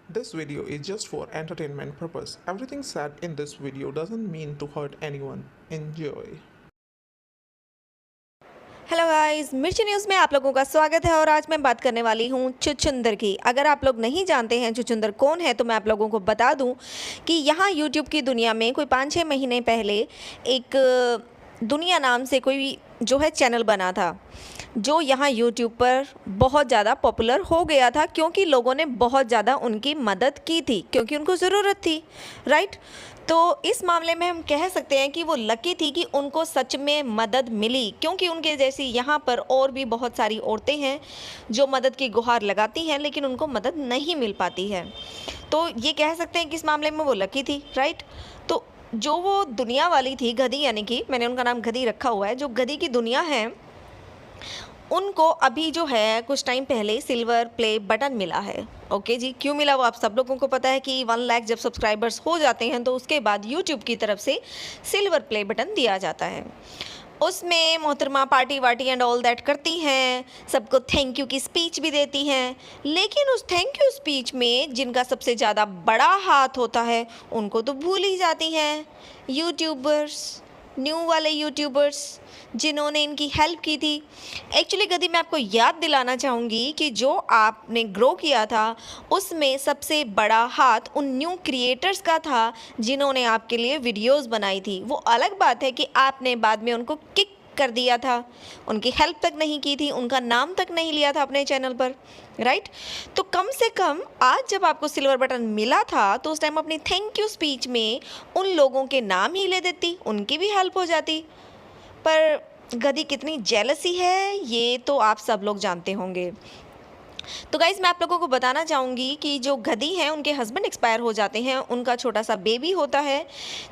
This video is just for entertainment purpose. Everything said in this video doesn't mean to hurt anyone. Enjoy. Hello guys, मिर्ची news में आप लोगों का स्वागत है और आज मैं बात करने वाली हूँ छुछुंदर की। अगर आप लोग नहीं जानते हैं छुछुंदर कौन है तो मैं आप लोगों को बता दूँ कि यहाँ यूट्यूब की दुनिया में कोई 5-6 महीने पहले एक दुनिया नाम से कोई जो है चैनल बना था, जो यहाँ यूट्यूब पर बहुत ज़्यादा पॉपुलर हो गया था क्योंकि लोगों ने बहुत ज़्यादा उनकी मदद की थी, क्योंकि उनको ज़रूरत थी, राइट। तो इस मामले में हम कह सकते हैं कि वो लकी थी कि उनको सच में मदद मिली, क्योंकि उनके जैसी यहाँ पर और भी बहुत सारी औरतें हैं जो मदद की गुहार लगाती हैं लेकिन उनको मदद नहीं मिल पाती है। तो ये कह सकते हैं कि इस मामले में वो लकी थी, राइट। तो जो वो दुनिया वाली थी गधी, यानी कि मैंने उनका नाम गधी रखा हुआ है, जो गधी की दुनिया है, उनको अभी जो है कुछ टाइम पहले सिल्वर प्ले बटन मिला है। ओके जी, क्यों मिला वो आप सब लोगों को पता है कि 1 लाख जब सब्सक्राइबर्स हो जाते हैं तो उसके बाद यूट्यूब की तरफ से सिल्वर प्ले बटन दिया जाता है। उसमें मोहतरमा पार्टी वार्टी एंड ऑल दैट करती हैं, सबको थैंक यू की स्पीच भी देती हैं, लेकिन उस थैंक यू स्पीच में जिनका सबसे ज़्यादा बड़ा हाथ होता है उनको तो भूल ही जाती हैं। यूट्यूबर्स, न्यू वाले यूट्यूबर्स जिन्होंने इनकी हेल्प की थी। एक्चुअली गधी, मैं आपको याद दिलाना चाहूँगी कि जो आपने ग्रो किया था उसमें सबसे बड़ा हाथ उन न्यू क्रिएटर्स का था जिन्होंने आपके लिए वीडियोस बनाई थी। वो अलग बात है कि आपने बाद में उनको किक कर दिया था, उनकी हेल्प तक नहीं की थी, उनका नाम तक नहीं लिया था अपने चैनल पर, राइट। तो कम से कम आज जब आपको सिल्वर बटन मिला था तो उस टाइम अपनी थैंक यू स्पीच में उन लोगों के नाम ही ले देती, उनकी भी हेल्प हो जाती। पर गधी कितनी जेलसी है ये तो आप सब लोग जानते होंगे। तो गाइज़, मैं आप लोगों को बताना चाहूँगी कि जो गधी हैं उनके हस्बैंड एक्सपायर हो जाते हैं, उनका छोटा सा बेबी होता है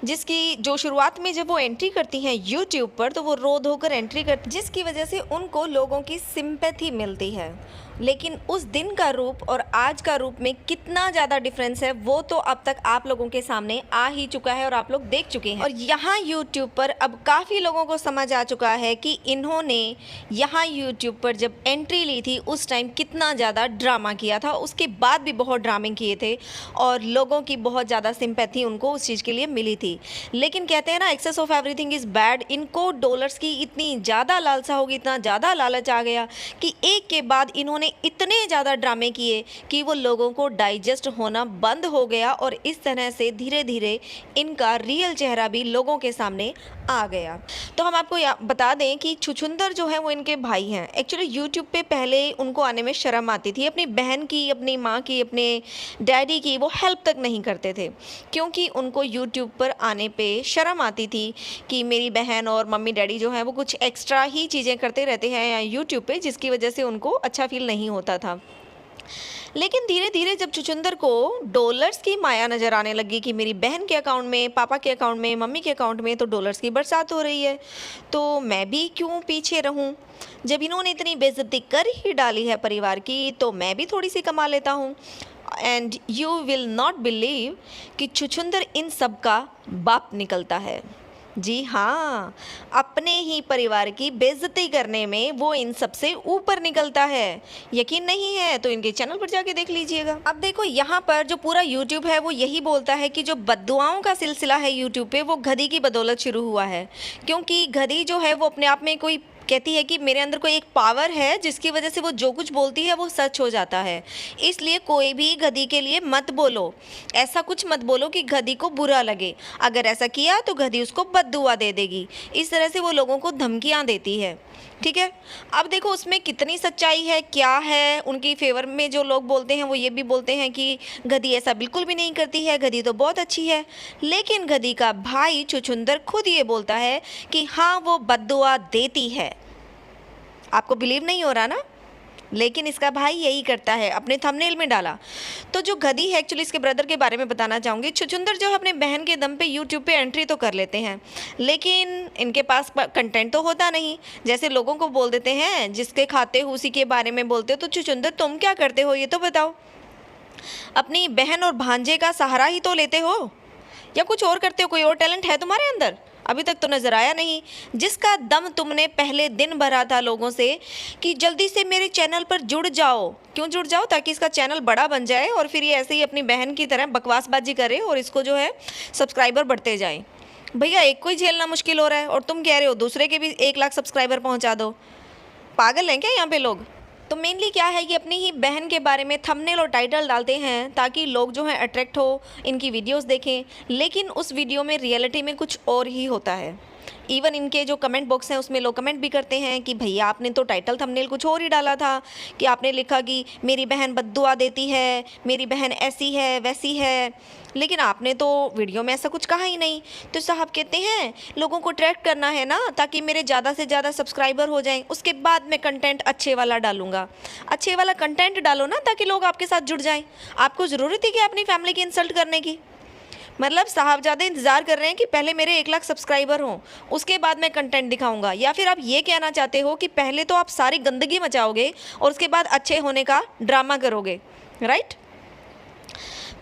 जिसकी जो शुरुआत में जब वो एंट्री करती हैं यूट्यूब पर तो वो रो धोकर एंट्री करती, जिसकी वजह से उनको लोगों की सिंपैथी मिलती है। लेकिन उस दिन का रूप और आज का रूप में कितना ज़्यादा डिफरेंस है वो तो अब तक आप लोगों के सामने आ ही चुका है और आप लोग देख चुके हैं। और यहाँ यूट्यूब पर अब काफ़ी लोगों को समझ आ चुका है कि इन्होंने यहाँ यूट्यूब पर जब एंट्री ली थी उस टाइम कितना ज़्यादा ड्रामा किया था, उसके बाद भी बहुत ड्रामे किए थे और लोगों की बहुत ज़्यादा सिंपैथी उनको उस चीज़ के लिए मिली थी। लेकिन कहते हैं ना, excess of everything is bad. इनको डॉलर्स की इतनी ज़्यादा लालसा होगी, इतना ज़्यादा लालच आ गया कि एक के बाद इन्होंने इतने ज़्यादा ड्रामे किए कि वो लोगों को डाइजेस्ट होना बंद हो गया और इस तरह से धीरे धीरे इनका रियल चेहरा भी लोगों के सामने आ गया। तो हम आपको बता दें कि छुछुंदर जो है वो इनके भाई हैं। एक्चुअली यूट्यूब पे पहले उनको आने में शर्म आती थी, अपनी बहन की, अपनी माँ की, अपने डैडी की वो हेल्प तक नहीं करते थे क्योंकि उनको यूट्यूब पर आने पे शर्म आती थी कि मेरी बहन और मम्मी डैडी जो हैं वो कुछ एक्स्ट्रा ही चीज़ें करते रहते हैं यूट्यूब पे, जिसकी वजह से उनको अच्छा फील नहीं होता था। लेकिन धीरे धीरे जब छुछुंदर को डॉलर्स की माया नज़र आने लगी कि मेरी बहन के अकाउंट में, पापा के अकाउंट में, मम्मी के अकाउंट में तो डॉलर्स की बरसात हो रही है, तो मैं भी क्यों पीछे रहूं। जब इन्होंने इतनी बेइज्जती कर ही डाली है परिवार की तो मैं भी थोड़ी सी कमा लेता हूँ। And you will not believe कि छुछुंदर इन सब का बाप निकलता है। जी हाँ, अपने ही परिवार की बेइज्जती करने में वो इन सबसे ऊपर निकलता है। यकीन नहीं है तो इनके चैनल पर जाके देख लीजिएगा। अब देखो, यहाँ पर जो पूरा यूट्यूब है वो यही बोलता है कि जो बद्दुआओं का सिलसिला है यूट्यूब पे वो गधी की बदौलत शुरू हुआ है, क्योंकि गधी जो है वो अपने आप में कोई कहती है कि मेरे अंदर कोई एक पावर है जिसकी वजह से वो जो कुछ बोलती है वो सच हो जाता है। इसलिए कोई भी गधी के लिए मत बोलो, ऐसा कुछ मत बोलो कि गधी को बुरा लगे। अगर ऐसा किया तो गधी उसको बद्दुआ दे देगी। इस तरह से वो लोगों को धमकियाँ देती है, ठीक है। अब देखो उसमें कितनी सच्चाई है, क्या है। उनकी फेवर में जो लोग बोलते हैं वो ये भी बोलते हैं कि गधी ऐसा बिल्कुल भी नहीं करती है, गधी तो बहुत अच्छी है। लेकिन गधी का भाई छुछुंदर खुद ये बोलता है कि हाँ वो बद्दुआ देती है। आपको बिलीव नहीं हो रहा ना, लेकिन इसका भाई यही करता है, अपने थंबनेल में डाला। तो जो गधी है, एक्चुअली इसके ब्रदर के बारे में बताना चाहूँगी। छुछुंदर जो है अपने बहन के दम पे यूट्यूब पे एंट्री तो कर लेते हैं, लेकिन इनके पास कंटेंट तो होता नहीं। जैसे लोगों को बोल देते हैं जिसके खाते हो उसी के बारे में बोलते हो। तो छुछुंदर तुम क्या करते हो ये तो बताओ। अपनी बहन और भांजे का सहारा ही तो लेते हो या कुछ और करते हो? कोई और टैलेंट है तुम्हारे अंदर? अभी तक तो नज़र आया नहीं। जिसका दम तुमने पहले दिन भरा था लोगों से कि जल्दी से मेरे चैनल पर जुड़ जाओ। क्यों जुड़ जाओ? ताकि इसका चैनल बड़ा बन जाए और फिर ये ऐसे ही अपनी बहन की तरह बकवासबाजी करे और इसको जो है सब्सक्राइबर बढ़ते जाएं। भैया एक को ही झेलना मुश्किल हो रहा है और तुम कह रहे हो दूसरे के भी 1 लाख सब्सक्राइबर पहुंचा दो। पागल हैं क्या यहाँ पे लोग? तो मेनली क्या है कि अपनी ही बहन के बारे में थंबनेल और टाइटल डालते हैं ताकि लोग जो हैं अट्रैक्ट हो, इनकी वीडियोस देखें, लेकिन उस वीडियो में रियलिटी में कुछ और ही होता है। इवन इनके जो कमेंट बॉक्स हैं उसमें लोग कमेंट भी करते हैं कि भैया आपने तो टाइटल थंबनेल कुछ और ही डाला था, कि आपने लिखा कि मेरी बहन बद्दुआ देती है, मेरी बहन ऐसी है वैसी है, लेकिन आपने तो वीडियो में ऐसा कुछ कहा ही नहीं। तो साहब कहते हैं लोगों को अट्रैक्ट करना है ना, ताकि मेरे ज़्यादा से ज़्यादा सब्सक्राइबर हो जाएं, उसके बाद मैं कंटेंट अच्छे वाला डालूंगा। अच्छे वाला कंटेंट डालो ना ताकि लोग आपके साथ जुड़ जाएं। आपको ज़रूरत है कि अपनी फैमिली की इंसल्ट करने की? मतलब साहबजादे इंतज़ार कर रहे हैं कि पहले मेरे 1 लाख सब्सक्राइबर हों, उसके बाद मैं कंटेंट दिखाऊंगा। या फिर आप ये कहना चाहते हो कि पहले तो आप सारी गंदगी मचाओगे और उसके बाद अच्छे होने का ड्रामा करोगे, राइट?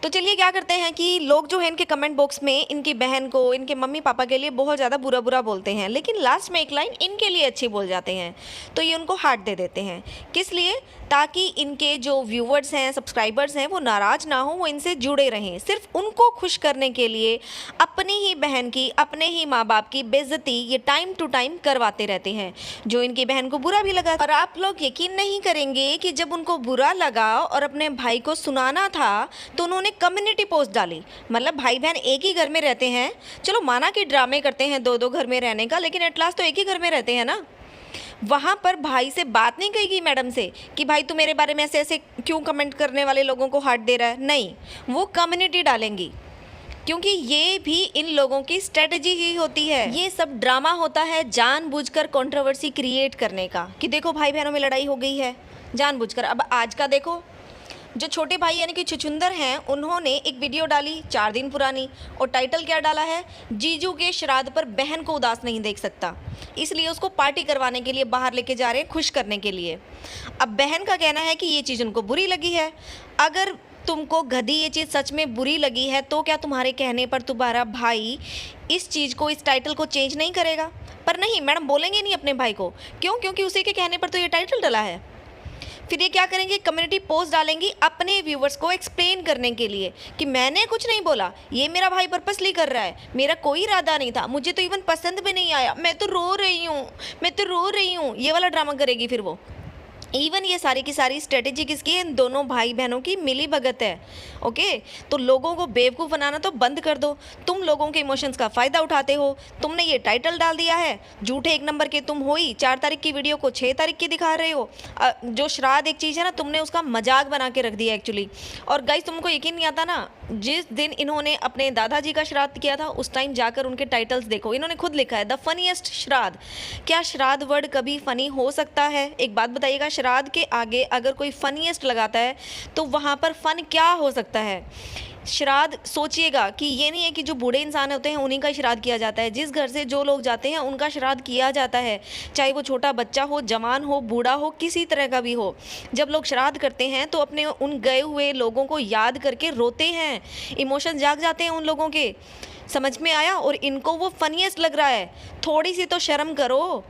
तो चलिए क्या करते हैं कि लोग जो है इनके कमेंट बॉक्स में इनकी बहन को, इनके मम्मी पापा के लिए बहुत ज़्यादा बुरा बुरा बोलते हैं, लेकिन लास्ट में एक लाइन इनके लिए अच्छी बोल जाते हैं। तो ये उनको हार्ट दे देते हैं। किस लिए? ताकि इनके जो व्यूवर्स हैं, सब्सक्राइबर्स हैं, वो नाराज़ ना हो, वो इनसे जुड़े रहें। सिर्फ उनको खुश करने के लिए अपनी ही बहन की, अपने ही माँ बाप की बेइज्जती ये टाइम टू टाइम करवाते रहते हैं, जो इनकी बहन को बुरा भी लगा। और आप लोग यकीन नहीं करेंगे कि जब उनको बुरा लगा और अपने भाई को सुनाना था तो उन्होंने कम्युनिटी पोस्ट डाली। मतलब भाई बहन एक ही घर में रहते हैं, चलो माना कि ड्रामे करते हैं 2-2 घर में रहने का, लेकिन एट लास्ट तो एक ही घर में रहते हैं ना। वहाँ पर भाई से बात नहीं कही गई मैडम से कि भाई तू मेरे बारे में ऐसे ऐसे क्यों कमेंट करने वाले लोगों को हार्ट दे रहा है। नहीं, वो कम्युनिटी डालेंगी, क्योंकि ये भी इन लोगों की स्ट्रेटजी ही होती है। ये सब ड्रामा होता है जानबूझकर कंट्रोवर्सी क्रिएट करने का, कि देखो भाई बहनों में लड़ाई हो गई है जानबूझकर। अब आज का देखो, जो छोटे भाई यानी कि छुछुंदर हैं, उन्होंने एक वीडियो डाली 4 दिन पुरानी, और टाइटल क्या डाला है? जीजू के श्राद्ध पर बहन को उदास नहीं देख सकता, इसलिए उसको पार्टी करवाने के लिए बाहर लेके जा रहे हैं, खुश करने के लिए। अब बहन का कहना है कि ये चीज़ उनको बुरी लगी है। अगर तुमको गधी ये चीज़ सच में बुरी लगी है तो क्या तुम्हारे कहने पर तुम्हारा भाई इस चीज़ को, इस टाइटल को चेंज नहीं करेगा? पर नहीं, मैडम बोलेंगे नहीं अपने भाई को। क्यों? क्योंकि उसी के कहने पर तो ये टाइटल डला है। फिर ये क्या करेंगे? कम्युनिटी पोस्ट डालेंगी अपने व्यूवर्स को एक्सप्लेन करने के लिए कि मैंने कुछ नहीं बोला, ये मेरा भाई पर्पसली कर रहा है, मेरा कोई इरादा नहीं था, मुझे तो इवन पसंद भी नहीं आया, मैं तो रो रही हूँ, मैं तो रो रही हूँ, ये वाला ड्रामा करेगी फिर वो। इवन ये सारी की सारी स्ट्रेटेजी किसकी है? इन दोनों भाई बहनों की मिली भगत है। ओके, तो लोगों को बेवकूफ़ बनाना तो बंद कर दो। तुम लोगों के इमोशंस का फ़ायदा उठाते हो। तुमने ये टाइटल डाल दिया है, झूठे 1 नंबर के तुम हो ही। 4 तारीख की वीडियो को 6 तारीख की दिखा रहे हो। जो श्राद्ध एक चीज़ है ना, तुमने उसका मजाक बना के रख दिया एक्चुअली। और गाइस, तुमको यकीन नहीं आता ना, जिस दिन इन्होंने अपने दादाजी का श्राद्ध किया था उस टाइम जाकर उनके टाइटल्स देखो, इन्होंने खुद लिखा है द फनीएस्ट श्राद्ध। क्या श्राद्ध वर्ड कभी फ़नी हो सकता है? एक बात बताइएगा, श्राद्ध के आगे अगर कोई फनीएस्ट लगाता है तो वहाँ पर फन क्या हो सकता है? श्राद्ध सोचिएगा कि ये नहीं है कि जो बूढ़े इंसान होते हैं उन्हीं का श्राद्ध किया जाता है। जिस घर से जो लोग जाते हैं उनका श्राद्ध किया जाता है, चाहे वो छोटा बच्चा हो, जवान हो, बूढ़ा हो, किसी तरह का भी हो। जब लोग श्राद्ध करते हैं तो अपने उन गए हुए लोगों को याद करके रोते हैं, इमोशन जाग जाते हैं उन लोगों के। समझ में आया? और इनको वो फनीएस्ट लग रहा है। थोड़ी सी तो शर्म करो।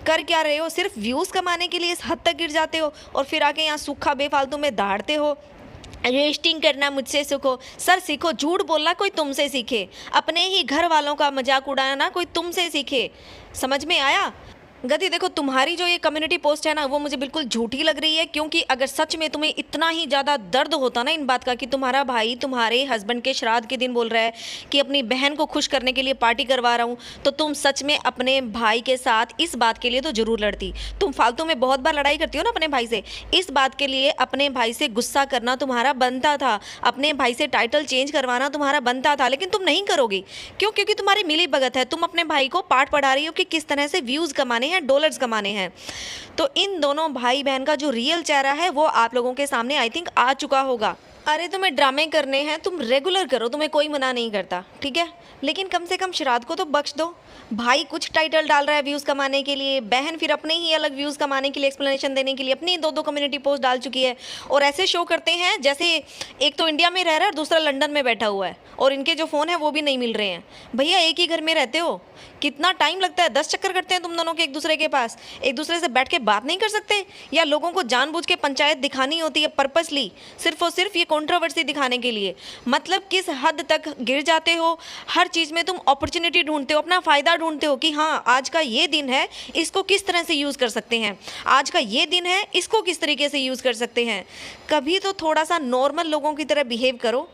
कर क्या रहे हो? सिर्फ व्यूज़ कमाने के लिए इस हद तक गिर जाते हो और फिर आके यहाँ सूखा बेफालतू में दहाड़ते हो। रेस्टिंग करना मुझसे सीखो। सर सीखो, झूठ बोलना कोई तुमसे सीखे, अपने ही घर वालों का मजाक उड़ाना कोई तुमसे सीखे। समझ में आया? गति देखो, तुम्हारी जो ये कम्युनिटी पोस्ट है ना, वो मुझे बिल्कुल झूठी लग रही है। क्योंकि अगर सच में तुम्हें इतना ही ज़्यादा दर्द होता ना इन बात का कि तुम्हारा भाई तुम्हारे हस्बैंड के श्राद्ध के दिन बोल रहा है कि अपनी बहन को खुश करने के लिए पार्टी करवा रहा हूँ, तो तुम सच में अपने भाई के साथ इस बात के लिए तो ज़रूर लड़ती। तुम फालतू में बहुत बार लड़ाई करती हो ना अपने भाई से, इस बात के लिए अपने भाई से गुस्सा करना तुम्हारा बनता था, अपने भाई से टाइटल चेंज करवाना तुम्हारा बनता था, लेकिन तुम नहीं करोगी। क्यों? क्योंकि तुम्हारी मिली भगत है। तुम अपने भाई को पाठ पढ़ा रही हो कि किस तरह से व्यूज़ कमाने हैं, डॉलर्स कमाने हैं। तो इन दोनों भाई बहन का जो रियल चेहरा है वो आप लोगों के सामने आई थिंक आ चुका होगा। अरे तुम्हें ड्रामे करने हैं, तुम रेगुलर करो, तुम्हें कोई मना नहीं करता, ठीक है, लेकिन कम से कम श्राद्ध को तो बख्श दो। भाई कुछ टाइटल डाल रहा है व्यूज़ कमाने के लिए, बहन फिर अपने ही अलग व्यूज़ कमाने के लिए, एक्सप्लेनेशन देने के लिए अपनी 2-2 कम्युनिटी पोस्ट डाल चुकी है। और ऐसे शो करते हैं जैसे एक तो इंडिया में रह रहा है और दूसरा लंदन में बैठा हुआ है और इनके जो फ़ोन है वो भी नहीं मिल रहे हैं। भैया एक ही घर में रहते हो, कितना टाइम लगता है, 10 चक्कर करते हैं तुम दोनों के एक दूसरे के पास, एक दूसरे से बैठ के बात नहीं कर सकते? या लोगों को जानबूझ के पंचायत दिखानी होती है पर्पसली, सिर्फ और सिर्फ ये कंट्रोवर्सी दिखाने के लिए? मतलब किस हद तक गिर जाते हो, हर चीज़ में तुम अपॉर्चुनिटी ढूंढते हो, अपना फ़ायदा ढूंढते हो कि हाँ आज का ये दिन है, इसको किस तरह से यूज़ कर सकते हैं, आज का ये दिन है, इसको किस तरीके से यूज़ कर सकते हैं। कभी तो थोड़ा सा नॉर्मल लोगों की तरह बिहेव करो,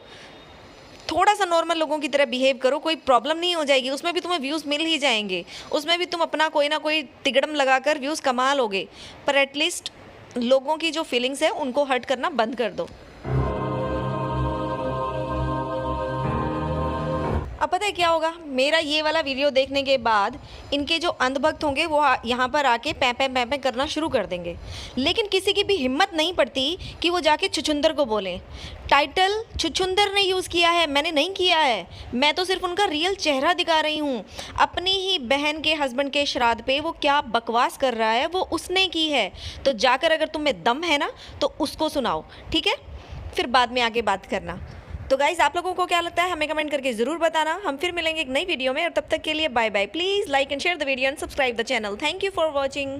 थोड़ा सा नॉर्मल लोगों की तरह बिहेव करो, कोई प्रॉब्लम नहीं हो जाएगी, उसमें भी तुम्हें व्यूज़ मिल ही जाएंगे, उसमें भी तुम अपना कोई ना कोई तिगड़म लगाकर व्यूज़ कमा लोगे, पर एटलीस्ट लोगों की जो फीलिंग्स है उनको हर्ट करना बंद कर दो। अब पता है क्या होगा, मेरा ये वाला वीडियो देखने के बाद इनके जो अंधभक्त होंगे वो यहाँ पर आके पैं करना शुरू कर देंगे, लेकिन किसी की भी हिम्मत नहीं पड़ती कि वो जाके छुछुंदर को बोलें। टाइटल छुछुंदर ने यूज़ किया है, मैंने नहीं किया है, मैं तो सिर्फ उनका रियल चेहरा दिखा रही हूँ। अपनी ही बहन के हस्बैंड के श्राद्ध पे वो क्या बकवास कर रहा है वो उसने की है, तो जाकर अगर तुम में दम है ना तो उसको सुनाओ, ठीक है? फिर बाद में आगे बात करना। तो गाइज़ आप लोगों को क्या लगता है हमें कमेंट करके ज़रूर बताना। हम फिर मिलेंगे एक नई वीडियो में, और तब तक के लिए bye bye. Please like and share the video and subscribe the channel. Thank you for watching.